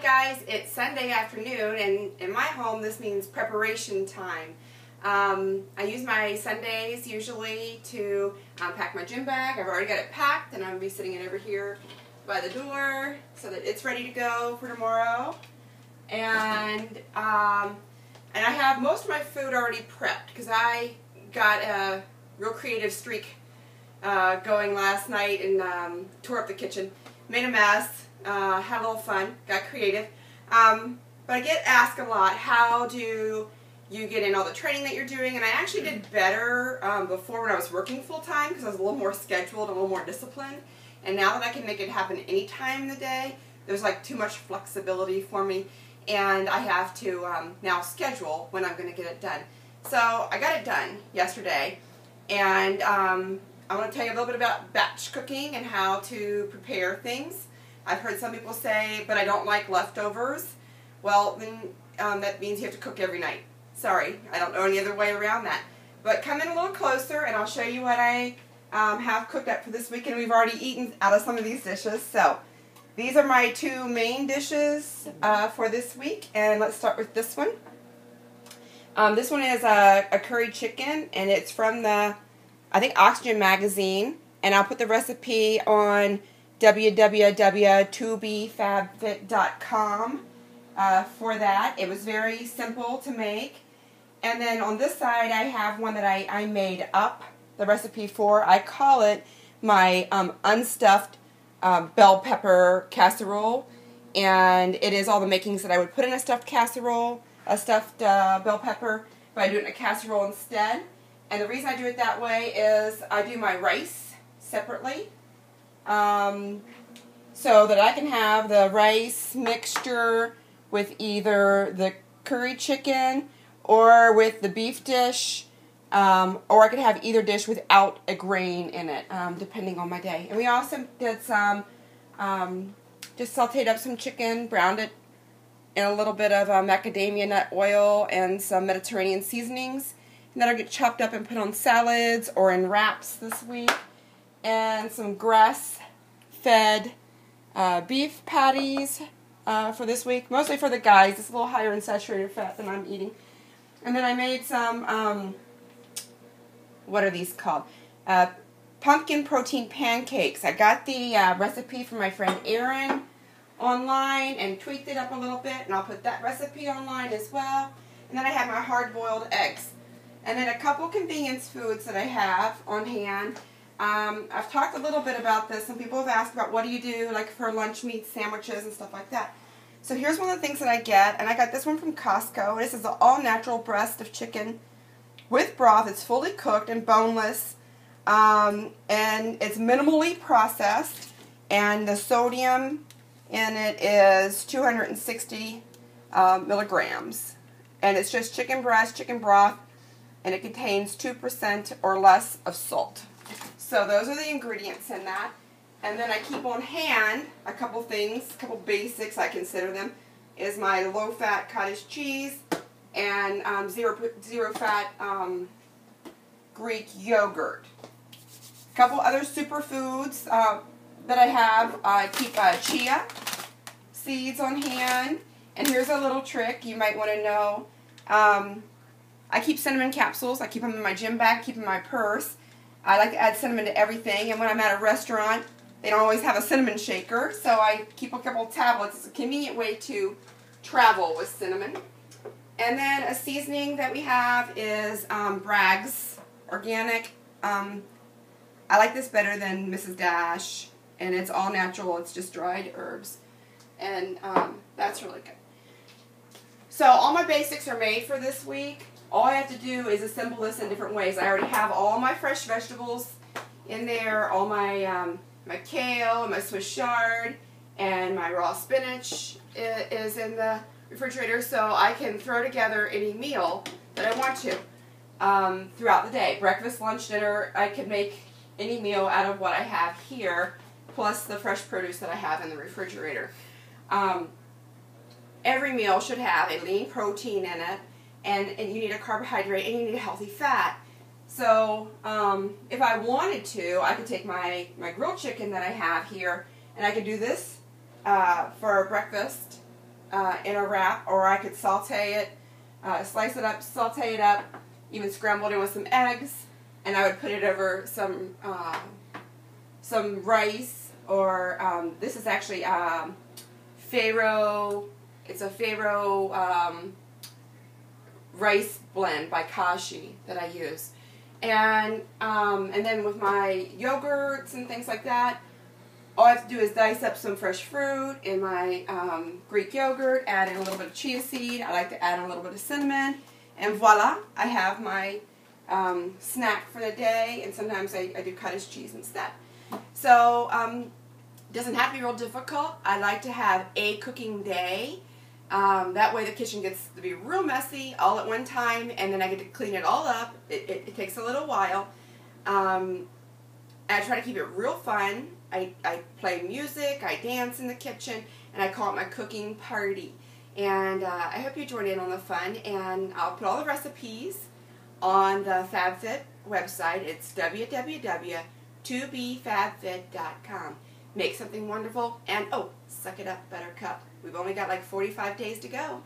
guys, it's Sunday afternoon, and in my home this means preparation time. I use my Sundays usually to pack my gym bag. I've already got it packed, and I'm going to be sitting it over here by the door so that it's ready to go for tomorrow. And I have most of my food already prepped because I got a real creative streak going last night and tore up the kitchen, made a mess. Had a little fun, got creative. But I get asked a lot, how do you get in all the training that you're doing? And I actually did better before when I was working full-time because I was a little more scheduled, a little more disciplined. And now that I can make it happen any time in the day, there's like too much flexibility for me. And I have to now schedule when I'm going to get it done. So I got it done yesterday. And I want to tell you a little bit about batch cooking and how to prepare things. I've heard some people say, but I don't like leftovers. Well, then that means you have to cook every night. Sorry, I don't know any other way around that. But come in a little closer and I'll show you what I have cooked up for this week. And we've already eaten out of some of these dishes. So these are my two main dishes for this week. And let's start with this one. This one is a curry chicken, and it's from the, I think, Oxygen magazine. And I'll put the recipe on www.tubefabfit.com for that. It was very simple to make. And then on this side I have one that I made up the recipe for. I call it my unstuffed bell pepper casserole, and it is all the makings that I would put in a stuffed casserole, a stuffed bell pepper, but I do it in a casserole instead. And the reason I do it that way is I do my rice separately. So that I can have the rice mixture with either the curry chicken or with the beef dish, or I could have either dish without a grain in it, depending on my day. And we also did some, just sauteed up some chicken, browned it in a little bit of macadamia nut oil and some Mediterranean seasonings. And that'll get chopped up and put on salads or in wraps this week. And some grass-fed beef patties for this week, mostly for the guys. It's a little higher in saturated fat than I'm eating. And then I made some, what are these called? Pumpkin protein pancakes. I got the recipe from my friend Erin online and tweaked it up a little bit, and I'll put that recipe online as well. And then I have my hard-boiled eggs. And then a couple convenience foods that I have on hand. I've talked a little bit about this. Some people have asked about what do you do like for lunch meat sandwiches and stuff like that. So here's one of the things that I get, and I got this one from Costco. This is an all-natural breast of chicken with broth. It's fully cooked and boneless, and it's minimally processed, and the sodium in it is 260 milligrams. And it's just chicken breast, chicken broth, and it contains 2% or less of salt. So those are the ingredients in that. And then I keep on hand a couple things, a couple basics I consider them, is my low-fat cottage cheese and zero-fat Greek yogurt. A couple other superfoods that I have. I keep chia seeds on hand. And here's a little trick you might want to know. I keep cinnamon capsules. I keep them in my gym bag, keep them in my purse. I like to add cinnamon to everything, and when I'm at a restaurant, they don't always have a cinnamon shaker, so I keep a couple tablets. It's a convenient way to travel with cinnamon. And then a seasoning that we have is Bragg's Organic. I like this better than Mrs. Dash, and it's all natural. It's just dried herbs, and that's really good. So all my basics are made for this week. All I have to do is assemble this in different ways. I already have all my fresh vegetables in there, all my my kale, my Swiss chard, and my raw spinach is in the refrigerator, so I can throw together any meal that I want to throughout the day. Breakfast, lunch, dinner, I could make any meal out of what I have here, plus the fresh produce that I have in the refrigerator. Every meal should have a lean protein in it, and you need a carbohydrate, and you need a healthy fat. So if I wanted to, I could take my grilled chicken that I have here, and I could do this for breakfast, in a wrap, or I could saute it, slice it up, saute it up, even scramble it with some eggs, and I would put it over some rice, or this is actually Faro. It's a Faro rice blend by Kashi that I use, and then with my yogurts and things like that, all I have to do is dice up some fresh fruit in my Greek yogurt, add in a little bit of chia seed. I like to add in a little bit of cinnamon, and voila, I have my snack for the day. And sometimes I do cottage cheese instead. So it doesn't have to be real difficult. I like to have a cooking day. That way the kitchen gets to be real messy all at one time, and then I get to clean it all up. It takes a little while. I try to keep it real fun. I play music, I dance in the kitchen, and I call it my cooking party. And I hope you join in on the fun, and I'll put all the recipes on the FabFit website. It's www.tobefabfit.com. Make something wonderful, and oh, suck it up, Buttercup. We've only got like 45 days to go.